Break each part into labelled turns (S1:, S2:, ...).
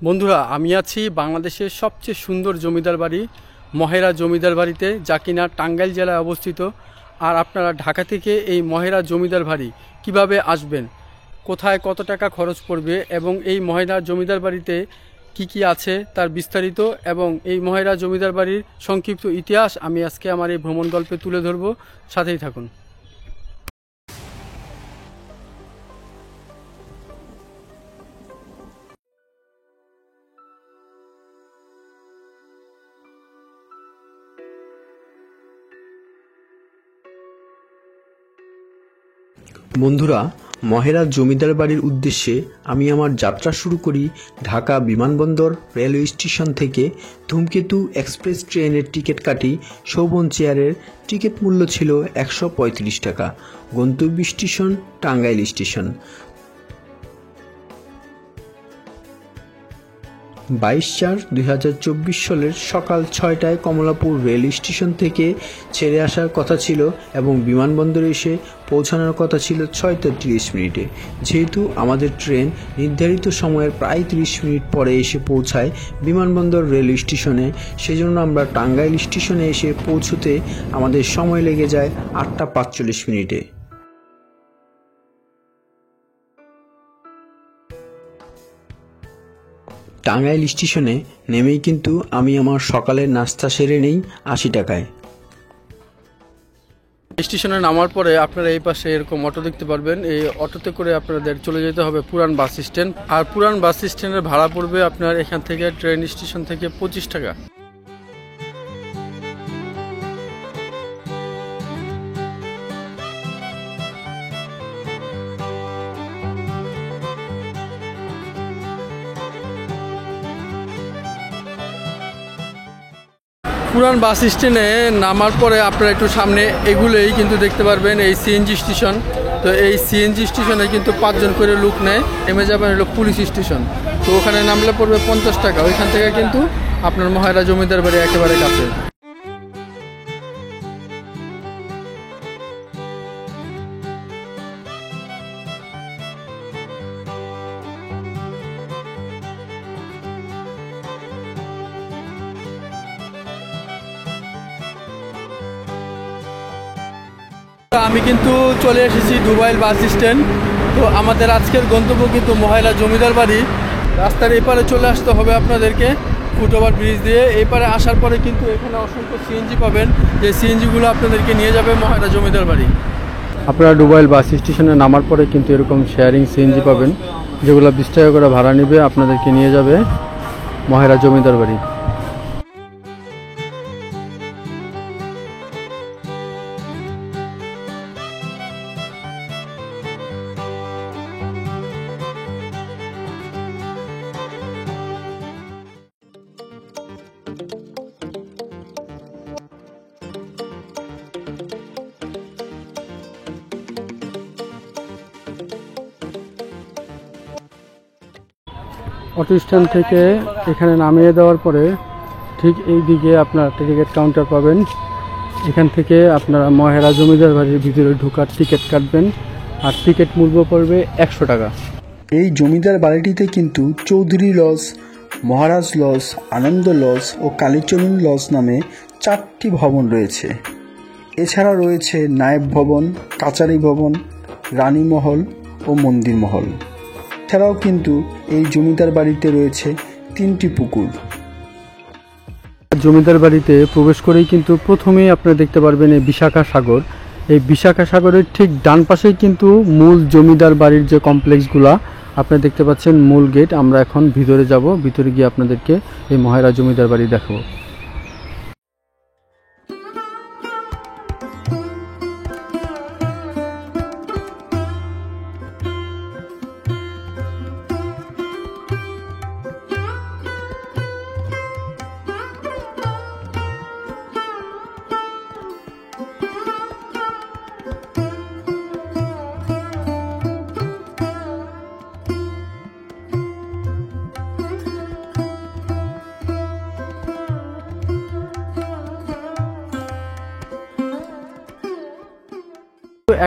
S1: বন্ধুরা, আমি আছি বাংলাদেশের সবচেয়ে সুন্দর জমিদার বাড়ি মহেরা জমিদার বাড়িতে, যা কিনা টাঙ্গাইল জেলায় অবস্থিত। আর আপনারা ঢাকা থেকে এই মহেরা জমিদার বাড়ি কিভাবে আসবেন, কোথায় কত টাকা খরচ পড়বে এবং এই মহেরা জমিদার বাড়িতে কি কি আছে তার বিস্তারিত এবং এই মহেরা জমিদার বাড়ির সংক্ষিপ্ত ইতিহাস আমি আজকে আমার এই ভ্রমণ গল্পে তুলে ধরব। সাথেই থাকুন।
S2: বন্ধুরা, মহেরা জমিদার বাড়ির উদ্দেশ্যে আমি আমার যাত্রা শুরু করি ঢাকা বিমানবন্দর রেলওয়ে স্টেশন থেকে। ধূমকেতু এক্সপ্রেস ট্রেনের টিকিট কাটি। শোভন চেয়ারের টিকিট মূল্য ছিল 135 টাকা। গন্তব্য স্টেশন টাঙ্গাইল স্টেশন। 22/4/2024 সালের সকাল 6টায় কমলাপুর রেল স্টেশন থেকে ছেড়ে আসার কথা ছিল এবং বিমানবন্দরে এসে পৌঁছানোর কথা ছিল 6:30 মিনিটে। যেহেতু আমাদের ট্রেন নির্ধারিত সময়ের প্রায় 30 মিনিট পরে এসে পৌঁছায় বিমানবন্দর রেল স্টেশনে, সেজন্য আমরা টাঙ্গাইল স্টেশনে এসে পৌঁছতে আমাদের সময় লেগে যায় 8:45 মিনিটে। টাঙ্গাইল স্টেশনে নেমেই কিন্তু আমি আমার সকালের নাস্তা সেরে নেই 80 টাকায়।
S1: স্টেশনে নামার পরে আপনারা এই পাশে এরকম অটো দেখতে পারবেন। এই অটোতে করে আপনাদের চলে যেতে হবে পুরান বাস স্ট্যান্ড। আর পুরান বাস স্ট্যান্ডের ভাড়া পড়বে আপনার এখান থেকে ট্রেন স্টেশন থেকে 25 টাকা। পুরান বাস স্ট্যান্ডে নামার পরে আপনারা একটু সামনে এগুলোই কিন্তু দেখতে পারবেন এই সিএনজি স্টেশন। তো এই সিএনজি স্টেশনে কিন্তু 5 জন করে লোক নেয়। নেমে যাবেন হলো পুলিশ স্টেশন। তো ওখানে নামলে পড়বে 50 টাকা। ওইখান থেকে কিন্তু আপনার মহেরা জমিদার বাড়ি একেবারে কাছে। আমি কিন্তু চলে এসেছি দুবাইল বাস স্ট্যান্ড। তো আমাদের আজকের গন্তব্য কিন্তু মহেরা জমিদার বাড়ি। রাস্তার এপারে চলে আসতে হবে আপনাদেরকে ফুটওভার ব্রিজ দিয়ে। এপারে আসার পরে কিন্তু এখানে অসংখ্য সিএনজি পাবেন, যে সিএনজিগুলো আপনাদেরকে নিয়ে যাবে মহেরা জমিদার বাড়ি। আপনারা দুবাইল বাস স্টেশনে নামার পরে কিন্তু এরকম শেয়ারিং সিএনজি পাবেন, যেগুলো 20 টাকা করে ভাড়া নেবে, আপনাদেরকে নিয়ে যাবে মহেরা জমিদার বাড়ি। অটো স্ট্যান্ড থেকে এখানে নামিয়ে দেওয়ার পরে ঠিক এই দিকে আপনার টিকিট কাউন্টার পাবেন। এখান থেকে আপনারা মহেরা জমিদার বাড়ির ভিতরে ঢোকার টিকিট কাটবেন, আর টিকিট মূল্য পড়বে 100 টাকা।
S2: এই জমিদার বাড়িটিতে কিন্তু চৌধুরী লজ, মহারাজ লজ, আনন্দ লজ ও কালীচরণ লজ নামে 4টি ভবন রয়েছে। এছাড়া রয়েছে নায়েব ভবন, কাচারি ভবন, রানীমহল ও মন্দির মহল। এছাড়াও কিন্তু এই জমিদার বাড়িতে রয়েছে 3টি পুকুর।
S1: জমিদার বাড়িতে প্রবেশ করেই কিন্তু প্রথমেই আপনারা দেখতে পারবেন এই বিশাখা সাগর। এই বিশাখা সাগরের ঠিক ডান পাশেই কিন্তু মূল জমিদার বাড়ির যে কমপ্লেক্সগুলা আপনারা দেখতে পাচ্ছেন, মূল গেট। আমরা এখন ভিতরে যাব, ভিতরে গিয়ে আপনাদেরকে এই মহেরা জমিদার বাড়ি দেখাবো।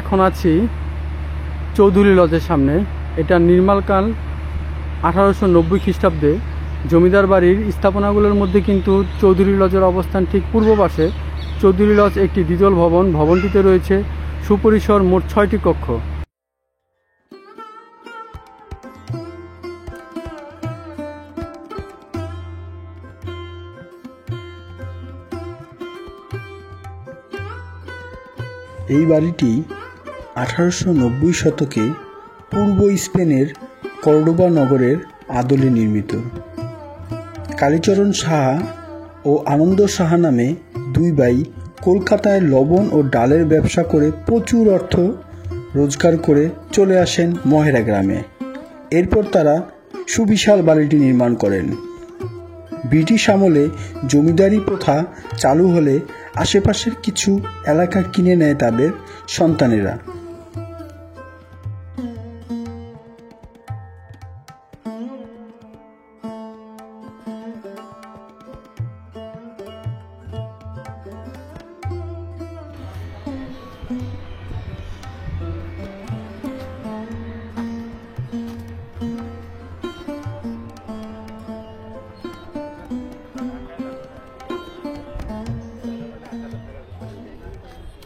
S1: এখন আছি চৌধুরী লজের সামনে। এটা নির্মাণকাল 1890 খ্রিস্টাব্দে। জমিদার বাড়ির স্থাপনাগুলোর মধ্যে কিন্তু চৌধুরী লজের অবস্থান ঠিক পূর্ব পাশে। চৌধুরী লজ একটি দ্বিতল ভবন। ভবনটিতে রয়েছে সুপরিসর মোট 6টি কক্ষ।
S2: এই বাড়িটি 1890 শতকে পূর্ব স্পেনের কর্ডোবা নগরের আদলে নির্মিত। কালীচরণ সাহা ও আনন্দ সাহা নামে দুই ভাই কলকাতায় লবণ ও ডালের ব্যবসা করে প্রচুর অর্থ রোজগার করে চলে আসেন মহেরা গ্রামে। এরপর তারা সুবিশাল বাড়িটি নির্মাণ করেন। ব্রিটিশ আমলে জমিদারি প্রথা চালু হলে আশেপাশের কিছু এলাকা কিনে নেয় তাদের সন্তানেরা।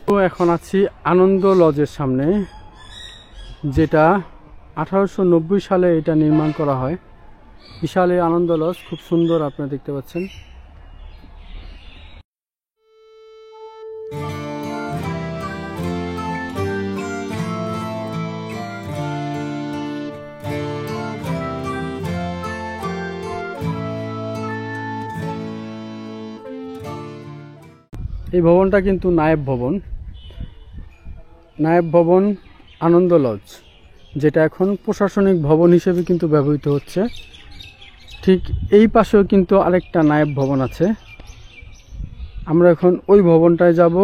S1: তো এখন আছি আনন্দ লজের সামনে, যেটা 1890 সালে এটা নির্মাণ করা হয়। বিশাল এই আনন্দ লজ, খুব সুন্দর, আপনারা দেখতে পাচ্ছেন। এই ভবনটা কিন্তু নায়েব ভবন, আনন্দ লজ, যেটা এখন প্রশাসনিক ভবন হিসেবে কিন্তু ব্যবহৃত হচ্ছে। ঠিক এই পাশেও কিন্তু আরেকটা নায়েব ভবন আছে। আমরা এখন ওই ভবনটায় যাব,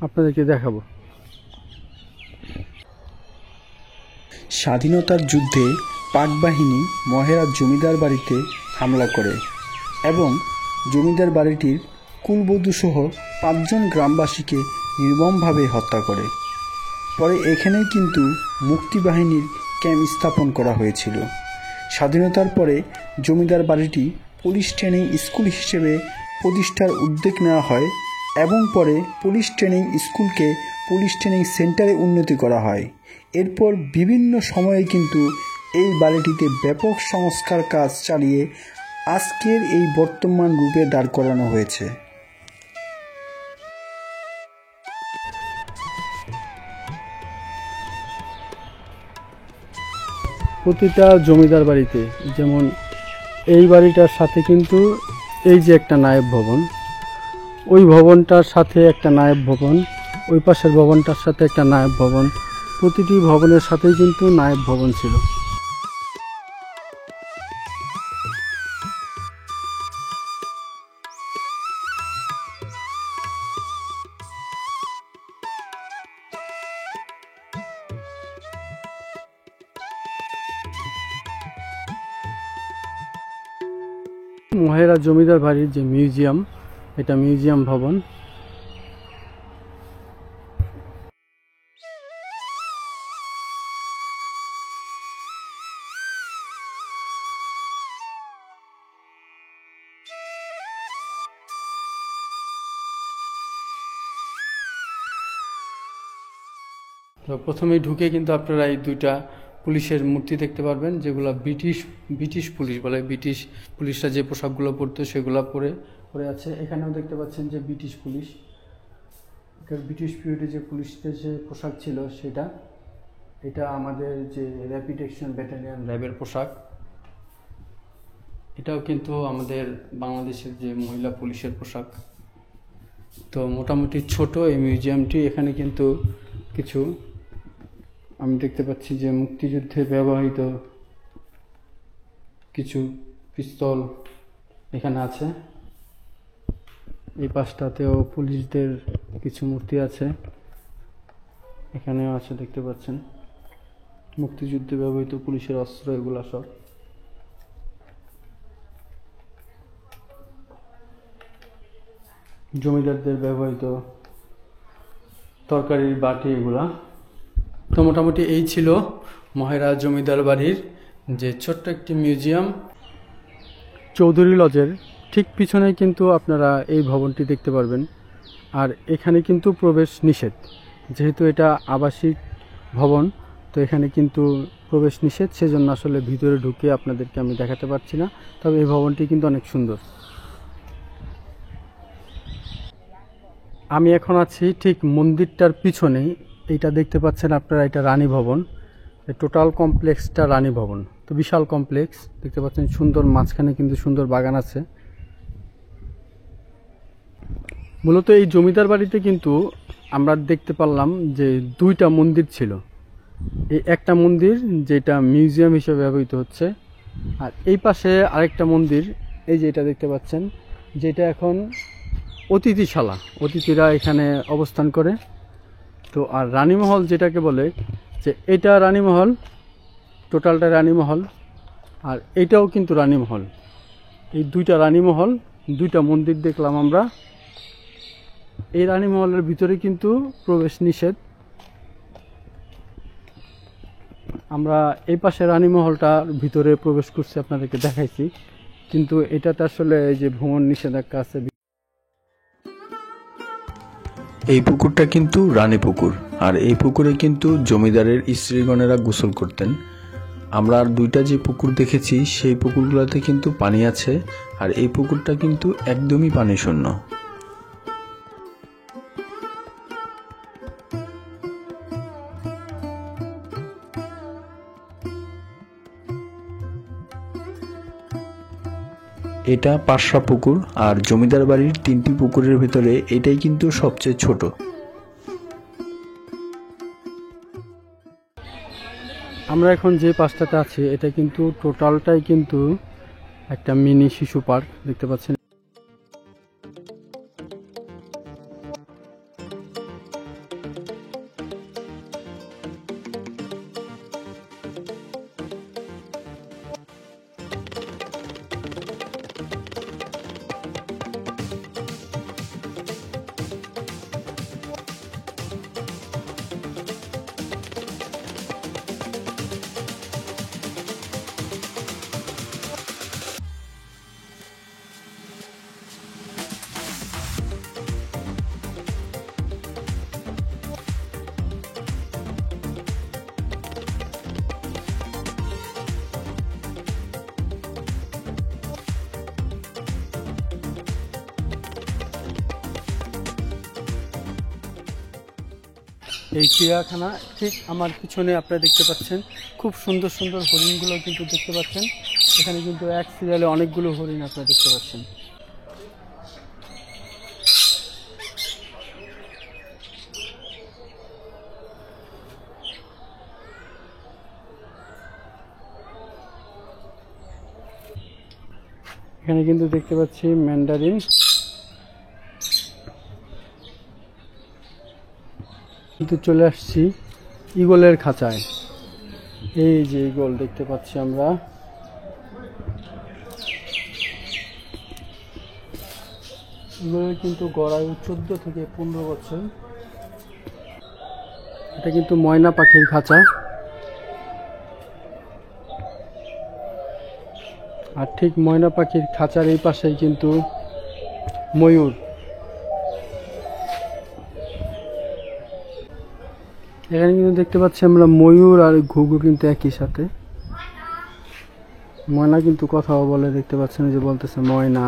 S1: আপনাদেরকে দেখাবো।
S2: স্বাধীনতার যুদ্ধে পাক বাহিনী মহেরা জমিদার বাড়িতে হামলা করে এবং জমিদার বাড়িটির কুলবধূসহ 5 জন গ্রামবাসীকে নির্মমভাবে হত্যা করে। পরে এখানেই কিন্তু মুক্তিবাহিনীর ক্যাম্প স্থাপন করা হয়েছিল। স্বাধীনতার পরে জমিদার বাড়িটি পুলিশ ট্রেনিং স্কুল হিসেবে প্রতিষ্ঠার উদ্যোগ নেওয়া হয় এবং পরে পুলিশ ট্রেনিং স্কুলকে পুলিশ ট্রেনিং সেন্টারে উন্নতি করা হয়। এরপর বিভিন্ন সময়ে কিন্তু এই বাড়িটিতে ব্যাপক সংস্কার কাজ চালিয়ে আজকের এই বর্তমান রূপে দাঁড় করানো হয়েছে।
S1: প্রতিটা জমিদার বাড়িতে, যেমন এই বাড়িটার সাথে কিন্তু এই যে একটা নায়েব ভবন, ওই ভবনটার সাথে একটা নায়েব ভবন, ওই পাশের ভবনটার সাথে একটা নায়েব ভবন, প্রতিটি ভবনের সাথেই কিন্তু নায়েব ভবন ছিল। মহেরা জমিদার বাড়ির যে মিউজিয়াম, এটা মিউজিয়াম ভবন। তো প্রথমেই ঢুকে কিন্তু আপনারা এই দুইটা পুলিশের মূর্তি দেখতে পারবেন, যেগুলো ব্রিটিশ পুলিশ বলে। ব্রিটিশ পুলিশরা যে পোশাকগুলো পরতো সেগুলো পরে আছে। এখানেও দেখতে পাচ্ছেন যে ব্রিটিশ পুলিশ, ব্রিটিশ পিরিয়ডে যে পুলিশদের যে পোশাক ছিল সেটা। এটা আমাদের যে র্যাপিড অ্যাকশন ব্যাটালিয়ন র্যাবের পোশাক। এটাও কিন্তু আমাদের বাংলাদেশের যে মহিলা পুলিশের পোশাক। তো মোটামুটি ছোট এই মিউজিয়ামটি। এখানে কিন্তু কিছু আমি দেখতে পাচ্ছি যে মুক্তিযুদ্ধে ব্যবহৃত কিছু পিস্তল এখানে আছে। এই পাশটাতেও পুলিশদের কিছু মূর্তি আছে, এখানেও আছে, দেখতে পাচ্ছেন। মুক্তিযুদ্ধে ব্যবহৃত পুলিশের অস্ত্র এগুলা সব। জমিদারদের ব্যবহৃত তরকারির বাটি এগুলা। তো মোটামুটি এই ছিল মহেরা জমিদার বাড়ির যে ছোট্ট একটি মিউজিয়াম। চৌধুরী লজের ঠিক পিছনে কিন্তু আপনারা এই ভবনটি দেখতে পারবেন। আর এখানে কিন্তু প্রবেশ নিষেধ, যেহেতু এটা আবাসিক ভবন, তো এখানে কিন্তু প্রবেশ নিষেধ, সেজন্য আসলে ভিতরে ঢুকে আপনাদেরকে আমি দেখাতে পারছি না। তবে এই ভবনটি কিন্তু অনেক সুন্দর। আমি এখন আছি ঠিক মন্দিরটার পিছনেই। এইটা দেখতে পাচ্ছেন আপনারা, এটা রানী ভবন। এই টোটাল কমপ্লেক্সটা রানী ভবন। তো বিশাল কমপ্লেক্স দেখতে পাচ্ছেন, সুন্দর, মাঝখানে কিন্তু সুন্দর বাগান আছে। মূলত এই জমিদার বাড়িতে কিন্তু আমরা দেখতে পারলাম যে 2টা মন্দির ছিল। এই একটা মন্দির যেটা মিউজিয়াম হিসেবে ব্যবহৃত হচ্ছে, আর এই পাশে আরেকটা মন্দির, এই যে এটা দেখতে পাচ্ছেন, যেটা এখন অতিথিশালা, অতিথিরা এখানে অবস্থান করে। তো আর রানীমহল যেটাকে বলে, যে এটা রানীমহল, টোটালটা রানীমহল, আর এইটাও কিন্তু রানীমহল। এই 2টা রানীমহল, 2টা মন্দির দেখলাম আমরা। এই রানীমহলের ভিতরে কিন্তু প্রবেশ নিষেধ। আমরা এই পাশে রানীমহলটার ভিতরে প্রবেশ করছি, আপনাদেরকে দেখাইছি, কিন্তু এটাতে আসলে এই যে ভ্রমণ নিষেধাজ্ঞা আছে।
S2: এই পুকুরটা কিন্তু রানী পুকুর, আর এই পুকুরে কিন্তু জমিদারের স্ত্রীগণেরা গোসল করতেন। আমরা আর 2টা যে পুকুর দেখেছি, সেই পুকুরগুলোতে কিন্তু পানি আছে, আর এই পুকুরটা কিন্তু একদমই পানি শূন্য। এটা 5টা পুকুর, আর জমিদার বাড়ির 3টি পুকুরের ভিতরে এটাই কিন্তু সবচেয়ে ছোট।
S1: আমরা এখন যে পাশটাতে আছি, এটা কিন্তু টোটালটাই কিন্তু একটা মিনি শিশু পার্ক দেখতে পাচ্ছেন। এই চিড়িয়াখানা ঠিক আমার পিছনে আপনারা দেখতে পাচ্ছেন, খুব সুন্দর সুন্দর হরিণগুলো কিন্তু দেখতে পাচ্ছেন। এখানে কিন্তু এক সিরিয়ালে অনেকগুলো হরিণ আপনারা দেখতে পাচ্ছেন। এখানে কিন্তু দেখতে পাচ্ছি ম্যান্ডারিন। কিন্তু চলে আসছি ঈগলের খাঁচায়। এই যে ঈগল দেখতে পাচ্ছি আমরা। ঈগলের কিন্তু গড়ায়ু 14 থেকে 15 বছর। এটা কিন্তু ময়না পাখির খাঁচা। আর ঠিক ময়না পাখির খাঁচার এই পাশেই কিন্তু ময়ূর। এখানে কিন্তু দেখতে পাচ্ছি আমরা ময়ূর আর ঘুঘু কিন্তু একই সাথে। ময়না কিন্তু কথাও বলে, দেখতে পাচ্ছেন যে বলতেছে ময়না।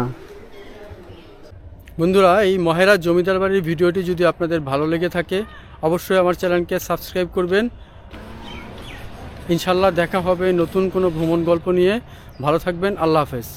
S1: বন্ধুরা, এই মহেরা জমিদার বাড়ির ভিডিওটি যদি আপনাদের ভালো লেগে থাকে, অবশ্যই আমার চ্যানেলকে সাবস্ক্রাইব করবেন। ইনশাল্লাহ দেখা হবে নতুন কোনো ভ্রমণ গল্প নিয়ে। ভালো থাকবেন, আল্লাহ হাফেজ।